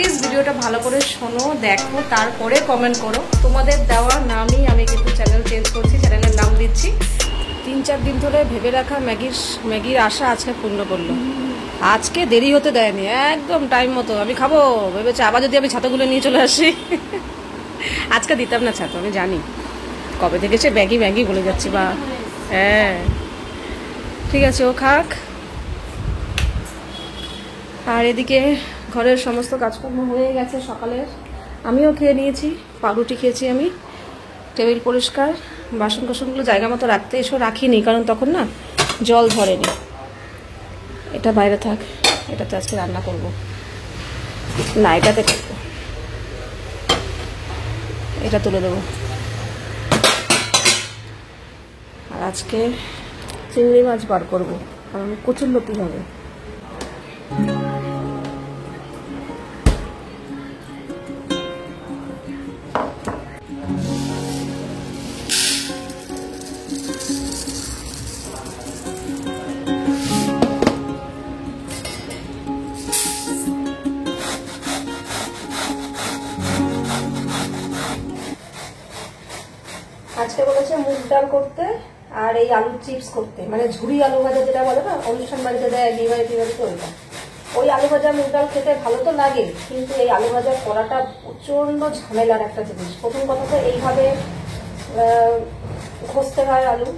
Please ভিডিওটা ভালো করে শোনো, দেখো, তারপরে কমেন্ট করো। তোমাদের দেওয়া নামই আমি কিন্তু চ্যানেল চেঞ্জ করছি, চ্যানেলের নাম দিচ্ছি। 3-4 দিন ধরে ভেবে রাখা ম্যাগির আশা আজকে পূর্ণ করলো। আজকে দেরি হতে দেয়নি, একদম টাইম মতো আমি খাবো ভেবেছি। আবার যদি আমি ছাতাগুলো নিয়ে চলে আসি, আজকে দিতাম না ছাতা, আমি জানি কবে থেকে সে ম্যাগি বলে যাচ্ছি। বা হ্যাঁ ঠিক আছে, ও খাক। আর এদিকে ঘরের সমস্ত কাজকর্ম হয়ে গেছে সকালের, আমিও খেয়ে নিয়েছি, পাউরুটি খেয়েছি আমি। টেবিল পরিষ্কার, বাসন কোসনগুলো জায়গা মতো রাখতে এসো রাখিনি, কারণ তখন না জল ধরেনি। এটা বাইরে থাক, এটাতে আজকে রান্না করব না, এটাতে করবো, এটা তুলে দেবো। আর আজকে চিংড়ি মাছ বার করবো, কারণ কচুরলতি হবে। আজকে বলেছে মুগ ডাল করতে আর এই আলুর চিপস করতে, মানে ঝুরি আলু ভাজা যেটা বলে না, অনুষ্ঠান বাড়িতে দেয়, বিয়ে বাড়িতে ওইটা। ওই আলু ভাজা মুগ ডাল খেতে ভালো তো লাগে, কিন্তু এই আলু ভাজা করাটা প্রচন্ড ঝামেলার একটা জিনিস। প্রথম কথা তো এইভাবে ঘষতে হয় আলু,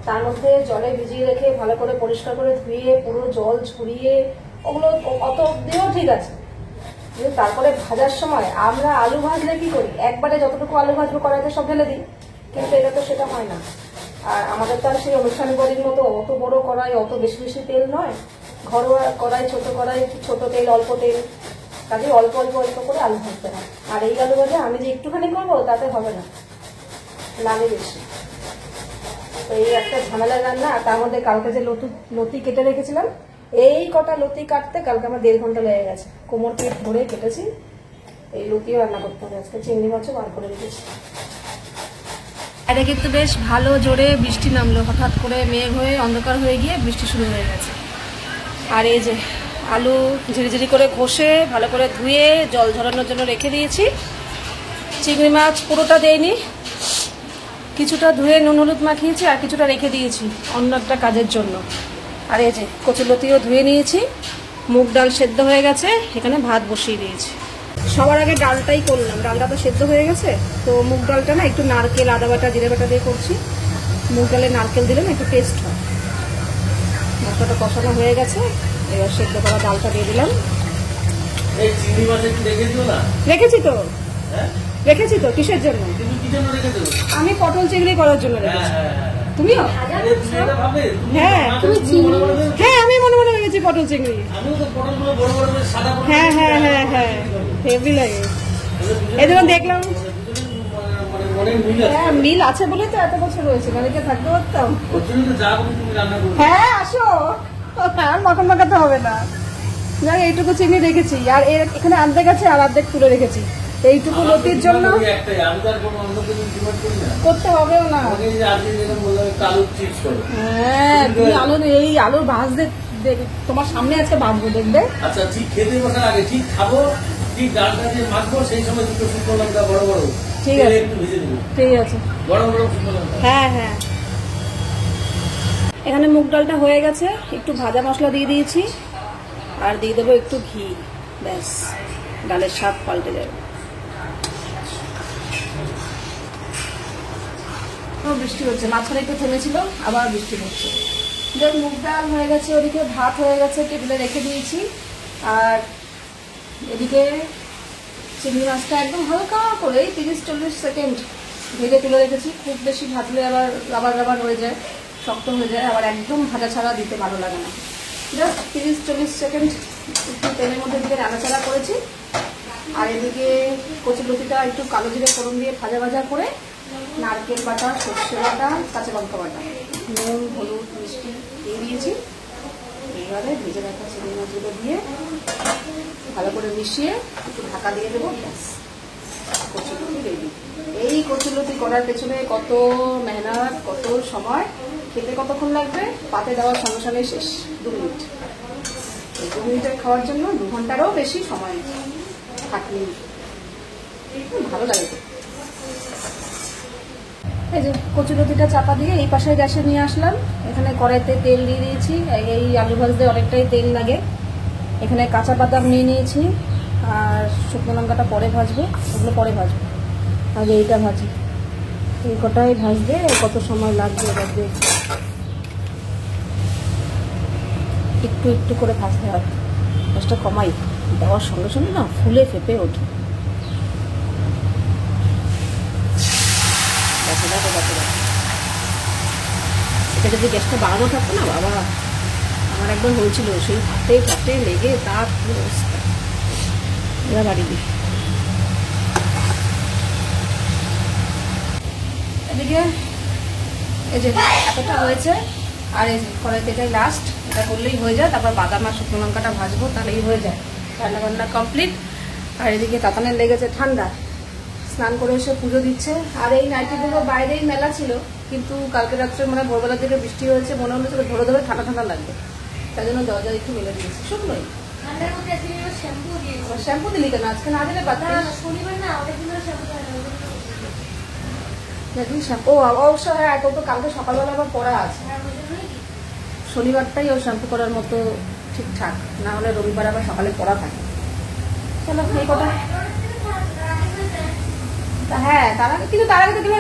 তার মধ্যে জলে ভিজিয়ে রেখে ভালো করে পরিষ্কার করে ধুয়ে পুরো জল ছড়িয়ে, ওগুলো অত অব্দিও ঠিক আছে। কিন্তু তারপরে ভাজার সময় আমরা আলু ভাজলে কি করি, একবারে যতটুকু আলু ভাজবো কড়াইতে সব ঢেলে দিই, কিন্তু এটা তো সেটা হয় না। আর আমাদের তো আর সেই অনুষ্ঠান বাড়ির মতো অত বড় কড়াই, অত বেশি বেশি তেল নয়, ঘরোয়া কড়াই, ছোট তেল, অল্প তেল, কাজে অল্প করে আলু ভাজতে হয়। আর এই আলু ভাজা আমি যে একটুখানি করবো তাতে হবে না, লাগে বেশি। তো এই একটা ঝামেলা রান্না। আর তার মধ্যে কালকে যে লতি কেটে রেখেছিলাম, এই কটা লতি কাটতে কালকে আমার 1.5 ঘন্টা লেগে গেছে, কোমর পিঠ ভরে কেটেছি। এই লতিও রান্না করতে হবে আজকে, চিংড়ি মাছও বার করে রেখেছি। এটা কিন্তু বেশ ভালো জোরে বৃষ্টি নামলো, হঠাৎ করে মেঘ হয়ে অন্ধকার হয়ে গিয়ে বৃষ্টি শুরু হয়ে গেছে। আর এই যে আলু ঝিরিঝিরি করে ঘষে ভালো করে ধুয়ে জল ঝরানোর জন্য রেখে দিয়েছি। চিংড়ি মাছ পুরোটা দেইনি, কিছুটা ধুয়ে নুন হলুদ মাখিয়েছি, আর কিছুটা রেখে দিয়েছি অন্য একটা কাজের জন্য। আর এই যে কচুলতিও ধুয়ে নিয়েছি, মুগ ডাল সেদ্ধ হয়ে গেছে, এখানে ভাত বসিয়ে দিয়েছি। সবার আগে ডালটাই করলাম, ডালটা তো সেদ্ধ হয়ে গেছে। তো মুগ ডালটা না একটু নারকেল, আদা বাটা, জিরে বাটা দিয়ে করছি। মুগ ডালে নারকেল দিলে না একটু টেস্ট হয়। মশলাটা কষানো হয়ে গেছে, এবার সেদ্ধ করা ডালটা দিয়ে দিলাম। রেখেছি তো, কিসের জন্য? আমি পটল চিংড়ি করার জন্য রেখেছি। তুমিও? হ্যাঁ হ্যাঁ, আমি মনে মনে রেখেছি পটল চিংড়ি। হ্যাঁ হ্যাঁ হ্যাঁ হ্যাঁ, হেভি লাগে। এই জন্য দেখলাম, হ্যাঁ মিল আছে বলে তো এত বছর রয়েছে, বাড়িতে থাকতে পারতাম। হ্যাঁ আসো, আর মাখন মাখাতে হবে না। যাই, এইটুকু চিংড়ি রেখেছি, আর এখানে অর্ধেক আছে আর অর্ধেক তুলে রেখেছি। এইটুকু লতির জন্য করতে হবেও না। হ্যাঁ, তুমি আলু, এই আলুর ভাজতে তোমার সামনে আজকে ভাজবো, দেখবে। আচ্ছা, ঠিক খেতে বসার আগে ঠিক খাবো, ঠিক ডালটা দিয়ে মাখবো, সেই সময় দুটো শুকনো লঙ্কা বড় বড়, ঠিক আছে, একটু ভেজে দেবো। ঠিক আছে, বড় বড় শুকনো লঙ্কা। হ্যাঁ হ্যাঁ, এখানে মুগ ডালটা হয়ে গেছে, একটু ভাজা মশলা দিয়ে দিয়েছি, আর দিয়ে দেবো একটু ঘি, ব্যাস ডালের স্বাদ পাল্টে যাবে। বৃষ্টি হচ্ছে, মাঝখানে একটু থেমেছিল, আবার বৃষ্টি হচ্ছে। দেখ, মুগ ডাল হয়ে গেছে, ওদিকে ভাত হয়ে গেছে, টেবিলে রেখে দিয়েছি। আর এদিকে চিংড়ি মাছটা একদম হালকা করে 30-40 সেকেন্ড ভেজে তুলে রেখেছি। খুব বেশি ভাজলে আবার রাবার হয়ে যায়, শক্ত হয়ে যায়, আবার একদম ভাজা ছাড়া দিতে ভালো লাগে না। জাস্ট 30-40 সেকেন্ড একটু তেলের মধ্যে দিকে নাড়াচাড়া করেছি। আর এদিকে কচুলতিটা একটু কালো জিরে ফোড়ন দিয়ে ভাজা করে, নারকেল বাটা, সর্ষে বাটা, কাঁচা লঙ্কা বাটা, নুন হলুদ মিষ্টি দিয়ে দিয়েছি। এইভাবে ভেজে রাখা চিংড়ি মাছগুলো দিয়ে ভালো করে মিশিয়ে একটু ঢাকা দিয়ে দেবো, ব্যাস কচুলতি রেডি। এই কচুলতি করার পেছনে কত মেহনত, কত সময়, খেতে কতক্ষণ লাগবে, পাতে দেওয়ার সঙ্গে সঙ্গে শেষ, 2 মিনিট। এই ঘুগনিটা খাওয়ার জন্য 2 ঘন্টারও বেশি সময় থাকলে ভালো লাগে। এই যে কচুরতিটা চাপা দিয়ে এই পাশে গ্যাসে নিয়ে আসলাম। এখানে কড়াইতে তেল দিয়ে দিয়েছি। এই আলু ভাজতে অনেকটাই তেল লাগে। এখানে কাঁচা বাদাম নিয়ে নিয়েছি, আর শুকনো লঙ্কাটা পরে ভাজবো, ওগুলো পরে ভাজবো, আগে এইটা ভাজি। এই কটাই ভাজতে কত সময় লাগবে এবার দেখি। একটু একটু করে ভাজতে হবে, গ্যাসটা কমাই, দেওয়ার সঙ্গে সঙ্গে না ফুলে ফেপে ওঠে। এটা যদি গ্যাসটা বাড়ানো থাকতো না বাবা, আমার একবার হয়েছিল সেই হাতে হাতে লেগে তার অবস্থা। এবার বাড়ি দিই। এদিকে এই যে এতটা হয়েছে, আর এই যে কড়াইতে এটাই লাস্ট, এটা করলেই হয়ে যায়। তারপর বাদাম আর শুকনো লঙ্কাটা ভাজবো, তাহলেই হয়ে যায়। রান্না বান্না কমপ্লিট। আর এদিকে তাতানের লেগেছে ঠান্ডা, স্নান করে এসে পুজো দিচ্ছে। আর এই নাইটিগুলো বাইরেই মেলা ছিল, কিন্তু কালকে রাত্রে মানে ভোরবেলার দিকে বৃষ্টি হয়েছে, মনে হলো ধরে ধরে ঠান্ডা ঠান্ডা লাগবে, তাই জন্য দরজা একটু মেলে দিয়েছি। শুকনোই শ্যাম্পু দিলি কেন আজকে? না দিলে ও অবশ্য হ্যাঁ, তো কালকে সকালবেলা আবার পড়া আছে, শনিবারটাই ওর শ্যাম্পু করার মতো ঠিকঠাক, না হলে রবিবার আবার সকালে পড়া থাকে। চলো এই কথা। হ্যাঁ তার আগে, কিন্তু তার আগে তো তুমি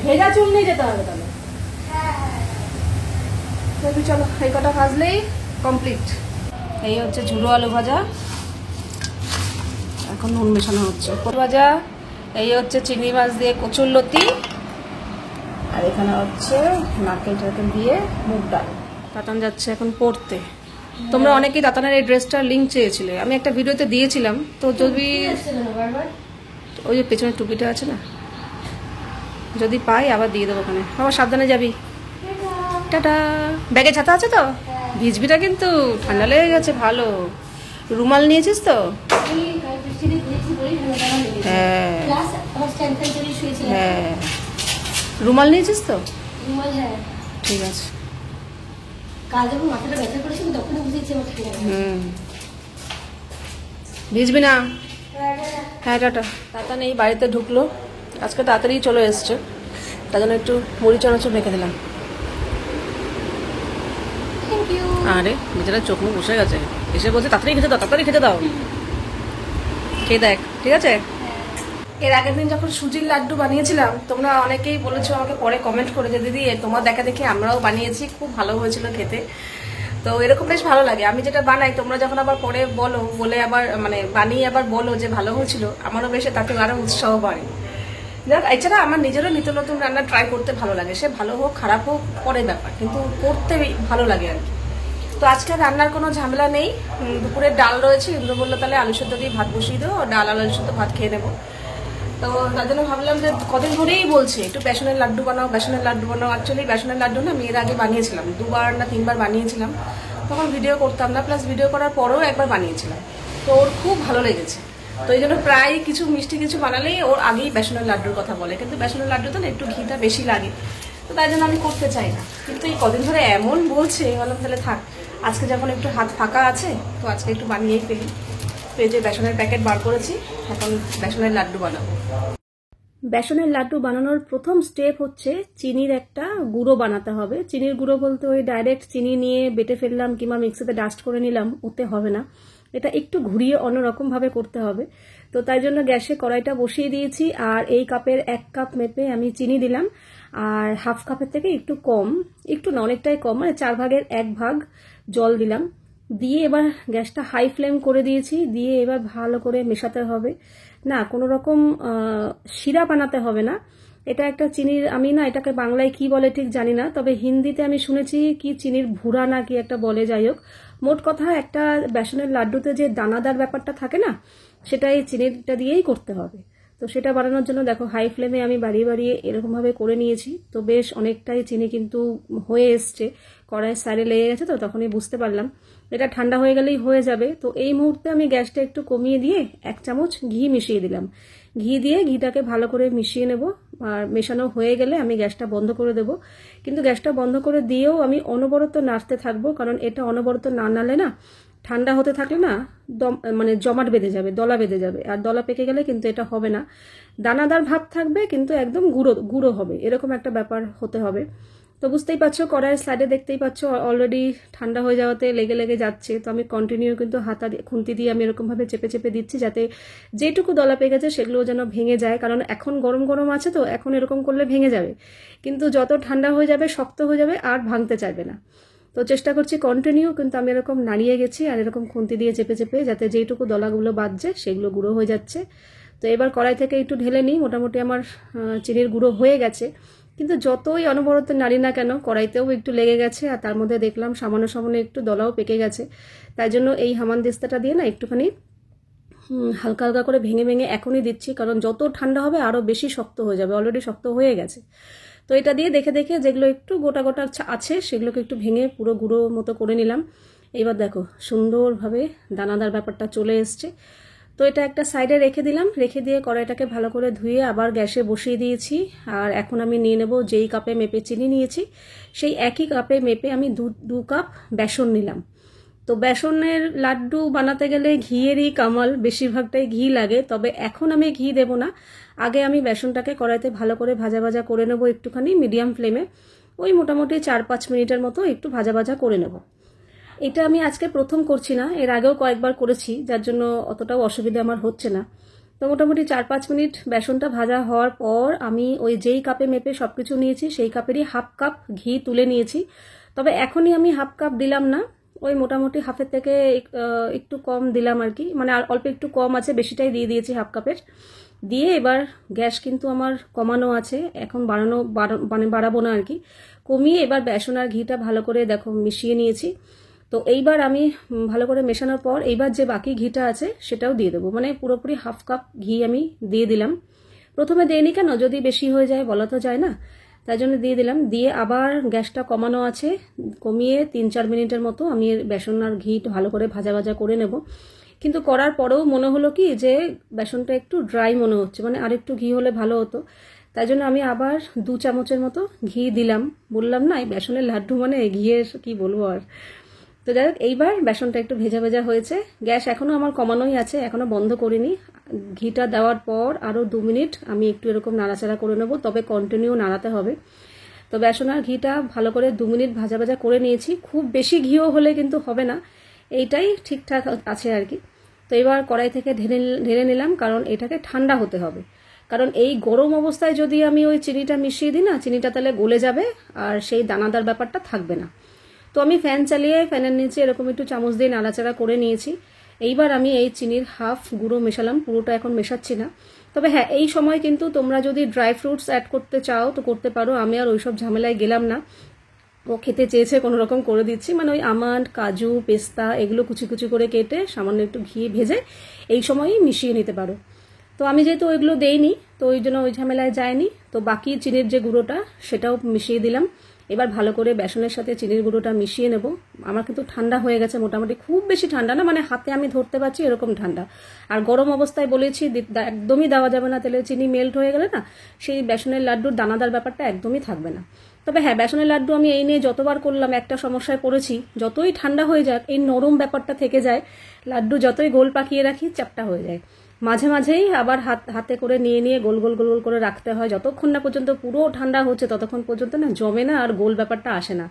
ভেজা চুল নিয়ে যেতে হবে তাহলে। চলো এই কটা ভাজলেই কমপ্লিট। এই হচ্ছে ঝুড়ো আলু ভাজা, এখন নুন মেশানো হচ্ছে ভাজা। এই হচ্ছে চিংড়ি মাছ দিয়ে কচুরলতি, আর এখানে হচ্ছে নারকেল টারকেল দিয়ে মুগ ডাল। তাতান যাচ্ছে এখন পড়তে। তোমরা অনেকেই তাতানের এই ড্রেসটার লিঙ্ক চেয়েছিলে, আমি একটা ভিডিওতে দিয়েছিলাম। তো যদি ওই যে পেছনের টুপিটা আছে না, যদি পাই আবার দিয়ে দেবো ওখানে। আবার সাবধানে যাবি। টাটা। ব্যাগে ছাতা আছে তো? ভিজবিটা কিন্তু, ঠান্ডা লেগে গেছে। ভালো রুমাল নিয়েছিস তো? হ্যাঁ হ্যাঁ, রুমাল নিয়েছিস তো? ঠিক আছে। ভিজবি না। হ্যাঁ টাটা। তাতা নেই, বাড়িতে ঢুকলো আজকে, তাড়াতাড়ি চলে এসছে, তার জন্য একটু মুড়ি চানাচুর রেখে দিলাম। আরে বেচারা চোখ মুখ বসে গেছে, এসে বলছে তাড়াতাড়ি খেতে দাও, তাড়াতাড়ি খেতে দাও। খেয়ে দেখ, ঠিক আছে। এর আগের দিন যখন সুজির লাড্ডু বানিয়েছিলাম, তোমরা অনেকেই বলেছো আমাকে পরে কমেন্ট করে যে দিদি তোমার দেখা দেখি আমরাও বানিয়েছি, খুব ভালো হয়েছিল খেতে। তো এরকম বেশ ভালো লাগে। আমি যেটা বানাই তোমরা যখন আবার পরে বলো, বলে আবার মানে বানিয়ে আবার বলো যে ভালো হয়েছিল, আমারও বেশ তাতে আরো উৎসাহ বাড়ে। যাক, এছাড়া আমার নিজেরও নিত্য নতুন রান্না ট্রাই করতে ভালো লাগে, সে ভালো হোক খারাপ হোক পরের ব্যাপার, কিন্তু করতে ভালো লাগে আর কি। তো আজকে রান্নার কোনো ঝামেলা নেই। দুপুরের ডাল রয়েছে, ইন্দ্র বললো তাহলে আলু সেদ্ধ দিয়ে ভাত বসিয়ে দেবো, ডাল আলু সেদ্ধ ভাত খেয়ে নেবো। তো তার জন্য ভাবলাম যে কদিন ধরেই বলছে একটু বেসনের লাড্ডু বানাও, বেসনের লাড্ডু বানাও। অ্যাকচুয়ালি বেসনের লাড্ডু না আমি এর আগে বানিয়েছিলাম, 2বার না 3বার বানিয়েছিলাম, তখন ভিডিও করতাম না, প্লাস ভিডিও করার পরেও একবার বানিয়েছিলাম। তো ওর খুব ভালো লেগেছে, তো এই জন্য প্রায় কিছু মিষ্টি কিছু বানালেই ওর আগেই বেসনের লাড্ডুর কথা বলে, কিন্তু বেসনের লাড্ডুতে না একটু ঘিটা বেশি লাগে, তো তাই জন্য আমি করতে চাই না। কিন্তু এই কদিন ধরে এমন বলছে, বললাম তাহলে থাক, আজকে যখন একটু হাত ফাঁকা আছে তো আজকে একটু বানিয়েই ফেলি। তো এই যে বেসনের প্যাকেট বার করেছি, এখন বেসনের লাড্ডু বানাবো। বেসনের লাড্ডু বানানোর প্রথম স্টেপ হচ্ছে চিনির একটা গুঁড়ো বানাতে হবে। চিনির গুঁড়ো বলতে ওই ডাইরেক্ট চিনি নিয়ে বেটে ফেললাম কিংবা মিক্সিতে ডাস্ট করে নিলাম, ওতে হবে না, এটা একটু ঘুরিয়ে অন্যরকম ভাবে করতে হবে। তো তাই জন্য গ্যাসে কড়াইটা বসিয়ে দিয়েছি, আর এই কাপের 1 কাপ মেপে আমি চিনি দিলাম, আর হাফ কাপের থেকে একটু কম, একটু না অনেকটাই কম, মানে 4 ভাগের 1 ভাগ জল দিলাম। দিয়ে এবার গ্যাসটা হাই ফ্লেম করে দিয়েছি, দিয়ে এবার ভালো করে মেশাতে হবে। না কোনো রকম শিরা বানাতে হবে না, এটা একটা চিনির, আমি না এটাকে বাংলায় কি বলে ঠিক জানি না, তবে হিন্দিতে আমি শুনেছি কি চিনির ভুড়া না কি একটা বলে, যাই হোক মোট কথা একটা বেসনের লাড্ডুতে যে দানাদার ব্যাপারটা থাকে না, সেটা এই চিনিটা দিয়েই করতে হবে। তো সেটা বানানোর জন্য দেখো হাই ফ্লেমে আমি বাড়িয়ে বাড়িয়ে এরকমভাবে করে নিয়েছি। তো বেশ অনেকটাই চিনি কিন্তু হয়ে এসছে, কড়াইয়ের সাইডে লেগে গেছে, তো তখনই বুঝতে পারলাম। এটা ঠান্ডা হয়ে গেলেই হয়ে যাবে। তো এই মুহূর্তে আমি গ্যাসটা একটু কমিয়ে দিয়ে 1 চামচ ঘি মিশিয়ে দিলাম। ঘি দিয়ে ঘিটাকে ভালো করে মিশিয়ে নেব, আর মেশানো হয়ে গেলে আমি গ্যাসটা বন্ধ করে দেব। কিন্তু গ্যাসটা বন্ধ করে দিয়েও আমি অনবরত নাড়তে থাকবো, কারণ এটা অনবরত না নাড়লে না ঠান্ডা হতে থাকলে না মানে জমাট বেঁধে যাবে, দলা বেঁধে যাবে, আর দলা পেকে গেলে কিন্তু এটা হবে না। দানাদার ভাব থাকবে কিন্তু একদম গুঁড়ো গুঁড়ো হবে, এরকম একটা ব্যাপার হতে হবে। তো বুঝতেই পারছো, কড়াইয়ের সাইডে দেখতেই পাচ্ছ অলরেডি ঠান্ডা হয়ে যাওয়াতে লেগে লেগে যাচ্ছে। তো আমি কন্টিনিউ কিন্তু খুন্তি দিয়ে আমি এরকমভাবে চেপে চেপে দিচ্ছি, যাতে যেটুকু দলা পেয়ে গেছে সেগুলো যেন ভেঙে যায়। কারণ এখন গরম গরম আছে, তো এখন এরকম করলে ভেঙে যাবে, কিন্তু যত ঠান্ডা হয়ে যাবে শক্ত হয়ে যাবে আর ভাঙতে চাইবে না। তো চেষ্টা করছি কন্টিনিউ, কিন্তু আমি এরকম নাড়িয়ে গেছি আর এরকম খুন্তি দিয়ে চেপে চেপে, যাতে যেটুকু দলাগুলো বাজছে সেগুলো গুঁড়ো হয়ে যাচ্ছে। তো এবার কড়াই থেকে একটু ঢেলে নিই, মোটামুটি আমার চিনির গুঁড়ো হয়ে গেছে। কিন্তু যতই অনবরত নাড়ি না কেন কড়াইতেও একটু লেগে গেছে, আর তার মধ্যে দেখলাম সামান্য সামান্য একটু দলাও পেকে গেছে। তাই জন্য এই হামানদিস্তাটা দিয়ে না একটুখানি হালকা হালকা করে ভেঙে ভেঙে এখনই দিচ্ছি, কারণ যত ঠান্ডা হবে আরও বেশি শক্ত হয়ে যাবে, অলরেডি শক্ত হয়ে গেছে। তো এটা দিয়ে দেখে দেখে যেগুলো একটু গোটা গোটা আছে সেগুলোকে একটু ভেঙে পুরো গুঁড়ো মতো করে নিলাম। এবার দেখো সুন্দরভাবে দানাদার ব্যাপারটা চলে এসছে। তো এটা একটা সাইডে রেখে দিলাম, রেখে দিয়ে কড়াইটাকে ভালো করে ধুয়ে আবার গ্যাসে বসিয়ে দিয়েছি। আর এখন আমি নিয়ে নেব যেই কাপে মেপে চিনি নিয়েছি, সেই একই কাপে মেপে আমি দু কাপ বেসন নিলাম। তো বেসনের লাড্ডু বানাতে গেলে ঘিয়েরই কামাল, বেশিরভাগটাই ঘি লাগে। তবে এখন আমি ঘি দেব না, আগে আমি বেসনটাকে কড়াইতে ভালো করে ভাজা ভাজা করে নেব একটুখানি মিডিয়াম ফ্লেমে, ওই মোটামুটি 4-5 মিনিটের মতো একটু ভাজা ভাজা করে নেব। এটা আমি আজকে প্রথম করছি না, এর আগেও কয়েকবার করেছি, যার জন্য অতটাও অসুবিধা আমার হচ্ছে না। তো মোটামুটি 4-5 মিনিট বেসনটা ভাজা হওয়ার পর আমি ওই যেই কাপে মেপে সবকিছু নিয়েছি সেই কাপেরই হাফ কাপ ঘি তুলে নিয়েছি। তবে এখনই আমি হাফ কাপ দিলাম না, ওই মোটামুটি হাফের থেকে একটু কম দিলাম আর কি, মানে আর অল্প একটু কম আছে, বেশিটাই দিয়ে দিয়েছি হাফ কাপের। দিয়ে এবার গ্যাস কিন্তু আমার কমানো আছে, এখন বাড়াবো না আর কি, কমিয়ে এবার বেসন আর ঘিটা ভালো করে দেখো মিশিয়ে নিয়েছি। তো এইবার আমি ভালো করে মেশানোর পর এইবার যে বাকি ঘিটা আছে সেটাও দিয়ে দেবো, মানে পুরোপুরি হাফ কাপ ঘি আমি দিয়ে দিলাম। প্রথমে দিইনি কেন, যদি বেশি হয়ে যায় বলা তো যায় না, তাই জন্য দিয়ে দিলাম। দিয়ে আবার গ্যাসটা কমানো আছে, কমিয়ে 3-4 মিনিটের মতো আমি বেসন আর ঘি ভালো করে ভাজা ভাজা করে নেব। কিন্তু করার পরেও মনে হলো কি যে বেসনটা একটু ড্রাই মনে হচ্ছে, মানে আর একটু ঘি হলে ভালো হতো। তাই জন্য আমি আবার 2 চামচের মতো ঘি দিলাম। বললাম না এই বেসনের লাড্ডু মানে ঘিয়ের কি বলবো আর। তো যাই হোক, এইবার বেসনটা একটু ভেজা ভেজা হয়েছে, গ্যাস এখনো আমার কমানোই আছে, এখনো বন্ধ করিনি। ঘিটা দেওয়ার পর আরও 2 মিনিট আমি একটু এরকম নাড়াচাড়া করে নেব, তবে কন্টিনিউ নাড়াতে হবে। তো বেসন আর ঘিটা ভালো করে 2 মিনিট ভাজা ভাজা করে নিয়েছি, খুব বেশি ঘিও হলে কিন্তু হবে না, এইটাই ঠিকঠাক আছে আর কি। তো এবার কড়াই থেকে ঢেলে নিলাম, কারণ এটাকে ঠান্ডা হতে হবে। কারণ এই গরম অবস্থায় যদি আমি ওই চিনিটা মিশিয়ে দিই না, চিনিটা তাহলে গলে যাবে আর সেই দানাদার ব্যাপারটা থাকবে না। তো আমি ফ্যান চালিয়ে ফ্যানের নিচে এরকম একটু চামচ দিয়ে নাড়াচাড়া করে নিয়েছি। এইবার আমি এই চিনির হাফ গুঁড়ো মেশালাম, পুরোটা এখন মেশাচ্ছি না। তবে হ্যাঁ, এই সময় কিন্তু তোমরা যদি ড্রাই ফ্রুটস অ্যাড করতে চাও তো করতে পারো, আমি আর ওইসব ঝামেলায় গেলাম না। ও খেতে চেয়েছে কোনো রকম করে দিচ্ছি, মানে ওই আমন্ড, কাজু, পেস্তা এগুলো কুচি কুচি করে কেটে সামান্য একটু ঘি ভেজে এই সময়ই মিশিয়ে নিতে পারো। তো আমি যেহেতু ওইগুলো দেইনি, তো ওই জন্য ওই ঝামেলায় যায়নি। তো বাকি চিনির যে গুঁড়োটা সেটাও মিশিয়ে দিলাম। এবার ভালো করে বেসনের সাথে চিনির গুঁড়োটা মিশিয়ে নেব। আমার কিন্তু ঠান্ডা হয়ে গেছে মোটামুটি, খুব বেশি ঠান্ডা না, মানে হাতে আমি ধরতে পারছি এরকম ঠান্ডা। আর গরম অবস্থায় বলেছি একদমই দেওয়া যাবে না, তাহলে চিনি মেল্ট হয়ে গেলে না সেই বেসনের লাড্ডুর দানাদার ব্যাপারটা একদমই থাকবে না। তবে হ্যাঁ, বেসনের লাড্ডু আমি এই নিয়ে যতবার করলাম একটা সমস্যায় পড়েছি, যতই ঠান্ডা হয়ে যাক এই নরম ব্যাপারটা থেকে যায়, লাড্ডু যতই গোল পাকিয়ে রাখি চ্যাপ্টা হয়ে যায়। মাঝে মাঝেই আবার হাতে করে নিয়ে নিয়ে গোল গোল গোল গোল করে রাখতে হয়, যতক্ষণ না পর্যন্ত পুরো ঠান্ডা হচ্ছে ততক্ষণ পর্যন্ত না জমে না আর গোল ব্যাপারটা আসে না।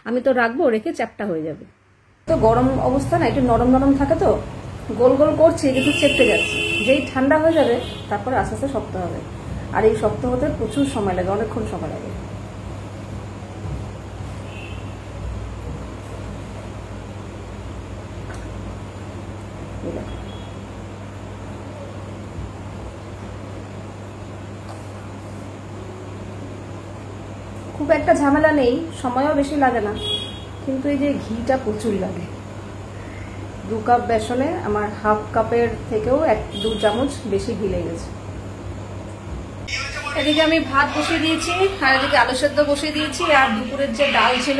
আমি তো রাখবো, রেখে চ্যাপ্টা হয়ে যাবে। তো গরম অবস্থা না একটু নরম নরম থাকে, তো গোল গোল করছি কিন্তু চেপতে যাচ্ছি, যেই ঠান্ডা হয়ে যাবে তারপরে আস্তে আস্তে শক্ত হবে। আর এই শক্ত হতে প্রচুর সময় লাগে, অনেকক্ষণ সময় লাগে। খুব একটা ঝামেলা নেই, সময়ও বেশি লাগে না, কিন্তু এই যে ঘিটা প্রচুর লাগে। 2 কাপ বেসনে আমার হাফ কাপের থেকেও 1-2 চামচ বেশি ঘি লেগেছে। এদিকে আমি ভাত বসিয়ে দিয়েছি, আর এদিকে আলু সেদ্ধ বসিয়ে দিয়েছি, আর দুপুরের যে ডাল ছিল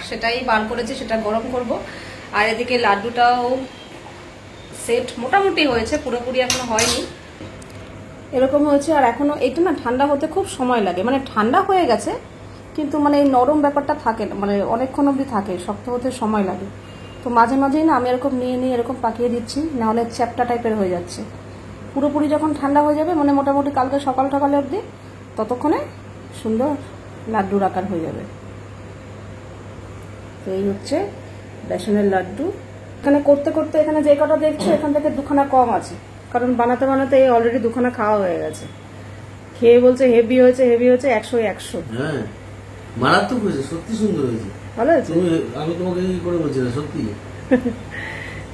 সেটাই বার করেছি, সেটা গরম করব। আর এদিকে লাড্ডুটাও সেট মোটামুটি হয়েছে, পুরোপুরি এখনো হয়নি, এরকম হয়েছে। আর এখনো এটা না ঠান্ডা হতে খুব সময় লাগে, মানে ঠান্ডা হয়ে গেছে কিন্তু মানে এই নরম ব্যাপারটা থাকে না, মানে অনেকক্ষণ অবধি থাকে, শক্ত হতে সময় লাগে। তো তো মাঝে মাঝেই না আমি এরকম নিয়ে নিয়ে এরকম পাকিয়ে দিচ্ছি, নাহলে চ্যাপটা টাইপের হয়ে যাচ্ছে। পুরোপুরি যখন ঠান্ডা হয়ে যাবে, মানে মোটামুটি কালকে সকাল সকালে অবধি, ততক্ষণে সুন্দর লাড্ডুর আকার হয়ে যাবে। তো এই হচ্ছে বেসনের লাড্ডু। এখানে করতে করতে এখানে যে কটা দেখছো এখান থেকে দুখানা কম আছে, কারণ বানাতে বানাতে এই অলরেডি দুখানা খাওয়া হয়ে গেছে। খেয়ে বলছে হেভি হয়েছে, হেভি হয়েছে, 100-100। হ্যাঁ, মারাত্মক হয়েছে, সত্যি সুন্দর হয়েছে। ভালো হয়েছে? আমি তোমাকে কি করে বলছি না, সত্যি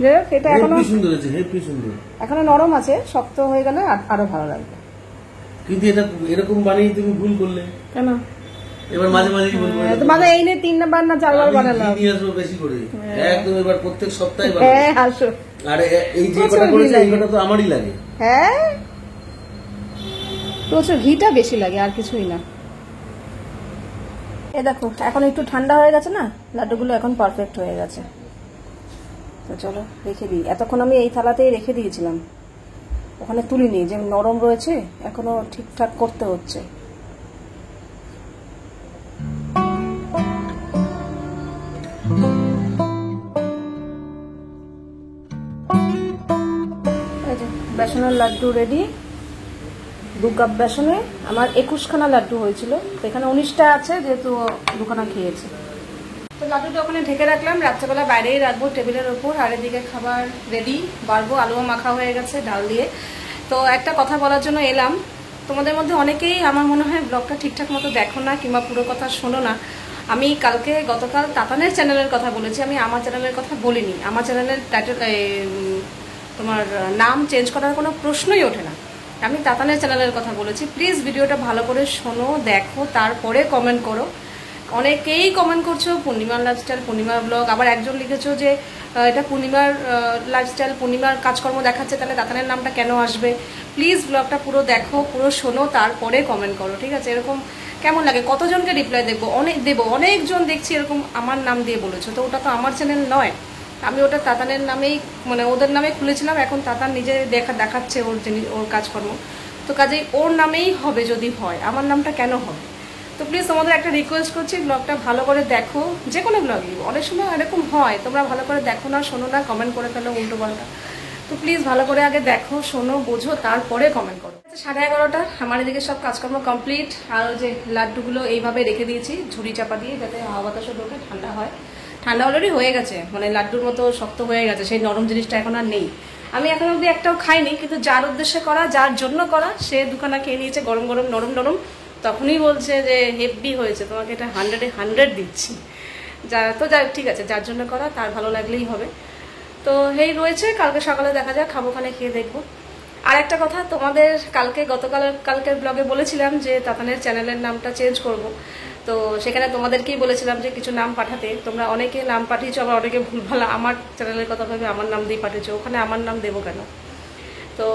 যাই হোক, এটা এখনো সুন্দর হয়েছে, হেভি সুন্দর। এখনো নরম আছে, শক্ত হয়ে গেলে আরো ভালো লাগবে। কিন্তু এটা এরকম বানিয়ে তুমি ভুল করলে কেন? এবার মাঝে মাঝে ভুল করে মানে এই নিয়ে 3বার না 4বার বানালাম। নিয়ে আসবো বেশি করে, একদম এবার প্রত্যেক সপ্তাহে হ্যাঁ আসো। আরে এই যে কটা করেছে এই কটা তো আমারই লাগে। হ্যাঁ, প্রচুর ঘিটা বেশি লাগে, আর কিছুই না। এ দেখো এখন একটু ঠান্ডা হয়ে গেছে না, লাড্ডুগুলো এখন পারফেক্ট হয়ে গেছে। তো চলো রেখে দিই। এতক্ষণ আমি এই থালাতেই রেখে দিয়েছিলাম, ওখানে তুলিনি, যে নরম রয়েছে, এখনো ঠিকঠাক করতে হচ্ছে। বেসনের লাড্ডু রেডি। 2 কাপ বেসনে আমার 21খানা লাড্ডু হয়েছিল, তো এখানে 19টা আছে, যেহেতু 2খানা খেয়েছে। তো লাড্ডুটা ওখানে ঢেকে রাখলাম, রাত্রেবেলা বাইরেই রাখবো টেবিলের ওপর। আর এদিকে খাবার রেডি, বাড়বো, আলুও মাখা হয়ে গেছে ডাল দিয়ে। তো একটা কথা বলার জন্য এলাম, তোমাদের মধ্যে অনেকেই আমার মনে হয় ব্লগটা ঠিকঠাক মতো দেখো না, কিংবা পুরো কথা শোনো না। আমি গতকাল তাতানের চ্যানেলের কথা বলেছি, আমি আমার চ্যানেলের কথা বলিনি। আমার চ্যানেলের টাইটেল তোমার নাম চেঞ্জ করার কোনো প্রশ্নই ওঠে না, আমি তাতানের চ্যানেলের কথা বলেছি। প্লিজ ভিডিওটা ভালো করে শোনো, দেখো, তারপরে কমেন্ট করো। অনেকেই কমেন্ট করছো পূর্ণিমার লাইফস্টাইল, পূর্ণিমার ব্লগ। আবার একজন লিখেছো যে এটা পূর্ণিমার লাইফস্টাইল, পূর্ণিমার কাজকর্ম দেখাচ্ছে, তাহলে তাতানের নামটা কেন আসবে? প্লিজ ব্লগটা পুরো দেখো, পুরো শোনো, তারপরে কমেন্ট করো, ঠিক আছে? এরকম কেমন লাগে? কতজনকে রিপ্লাই দেবো? অনেকজন দেখছি এরকম আমার নাম দিয়ে বলেছো, তো ওটা তো আমার চ্যানেল নয়। আমি ওটা তাতানের নামেই, মানে ওদের নামে খুলেছিলাম। এখন তাতান নিজে দেখাচ্ছে ওর কাজকর্ম, তো কাজেই ওর নামেই হবে। যদি হয়, আমার নামটা কেন হবে? তো প্লিজ তোমাদের একটা রিকোয়েস্ট করছি, ব্লগটা ভালো করে দেখো। যে কোনো ব্লগই অনেক সময় এরকম হয়, তোমরা ভালো করে দেখো না, শোনো না, কমেন্ট করে ফেলো উল্টো পাল্টা। তো প্লিজ ভালো করে আগে দেখো, শোনো, বোঝো, তারপরে কমেন্ট করো। 11:30 আমার এদিকে সব কাজকর্ম কমপ্লিট। আর যে লাড্ডুগুলো এইভাবে রেখে দিয়েছি ঝুড়ি চাপা দিয়ে, যাতে হাওয়া বাতাসও ঢোকে, ঠান্ডা হয়। ঠান্ডা অলরেডি হয়ে গেছে, মানে লাড্ডুর মতো শক্ত হয়ে গেছে, সেই নরম জিনিসটা এখন আর নেই। আমি এখন অবধি একটাও খাইনি, কিন্তু যার উদ্দেশ্যে করা, যার জন্য করা, সে 2খানা খেয়ে নিয়েছে, গরম গরম, নরম নরম। তখনই বলছে যে হেভি হয়েছে, তোমাকে এটা 100-এ 100 দিচ্ছি। ঠিক আছে, যার জন্য করা তার ভালো লাগলেই হবে। তো এই রয়েছে, কালকে সকালে দেখা যাক, খাবোখানে খেয়ে দেখবো। আর একটা কথা, তোমাদের কালকের ব্লগে বলেছিলাম যে তাতানের চ্যানেলের নামটা চেঞ্জ করব। তো সেখানে তোমাদেরকেই বলেছিলাম যে কিছু নাম পাঠাতে। তোমরা অনেকে নাম পাঠিয়েছো, আবার অনেকে ভুলভাল আমার চ্যানেলের কথা ভেবে আমার নাম দিয়ে পাঠিয়েছো। ওখানে আমার নাম দেবো কেন? তো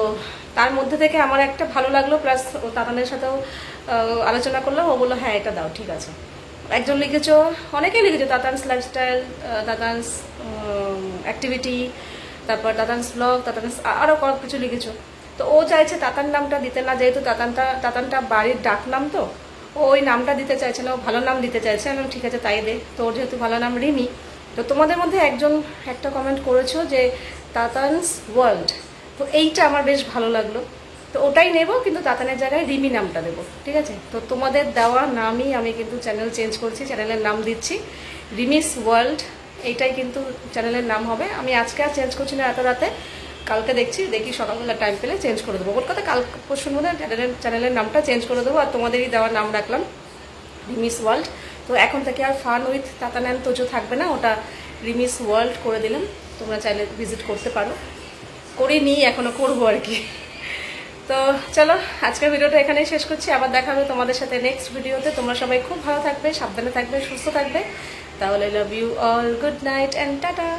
তার মধ্যে থেকে আমার একটা ভালো লাগলো, প্লাস ও তাতানের সাথেও আলোচনা করলাম, ও বললো হ্যাঁ এটা দাও, ঠিক আছে। একজন লিখেছো, অনেকেই লিখেছো তাতানস লাইফস্টাইল, তাতানস অ্যাক্টিভিটি, তারপর তাতানস ব্লগ, তাতানস আরও কিছু লিখেছো। তো ও চাইছে তাতান নামটা দিতে না, যেহেতু তাতানটা বাড়ির ডাক নাম, তো ও ওই নামটা দিতে চাইছে না, ও ভালো নাম দিতে চাইছে। আমি ঠিক আছে তাই দে, তোর যেহেতু ভালো নাম রিমি। তো তোমাদের মধ্যে একজন একটা কমেন্ট করেছো যে তাতানস ওয়ার্ল্ড, তো এইটা আমার বেশ ভালো লাগলো, তো ওটাই নেব, কিন্তু তাতানের জায়গায় রিমি নামটা দেবো, ঠিক আছে? তো তোমাদের দেওয়া নামই আমি কিন্তু চ্যানেল চেঞ্জ করছি, চ্যানেলের নাম দিচ্ছি রিমিস ওয়ার্ল্ড, এইটাই কিন্তু চ্যানেলের নাম হবে। আমি আজকে আর চেঞ্জ করছি না এত রাতে, কালকে দেখি সকালবেলা টাইম পেলে চেঞ্জ করে দেবো। ওর কথা কাল পরশুর মধ্যে চ্যানেলের নামটা চেঞ্জ করে দেবো, আর তোমাদেরই দেওয়ার নাম রাখলাম রিমিস ওয়ার্ল্ড। তো এখন থেকে আর fun with Tatan and Tojo থাকবে না, ওটা রিমিস ওয়ার্ল্ড করে দিলাম। তোমরা চাইলে ভিজিট করতে পারো, করিনি এখনো, করবো আর কি। তো চলো আজকের ভিডিওটা এখানেই শেষ করছি, আবার দেখা হবে তোমাদের সাথে নেক্সট ভিডিওতে। তোমরা সবাই খুব ভালো থাকবে, সাবধানে থাকবে, সুস্থ থাকবে। তাহলে love you all, good night and tata.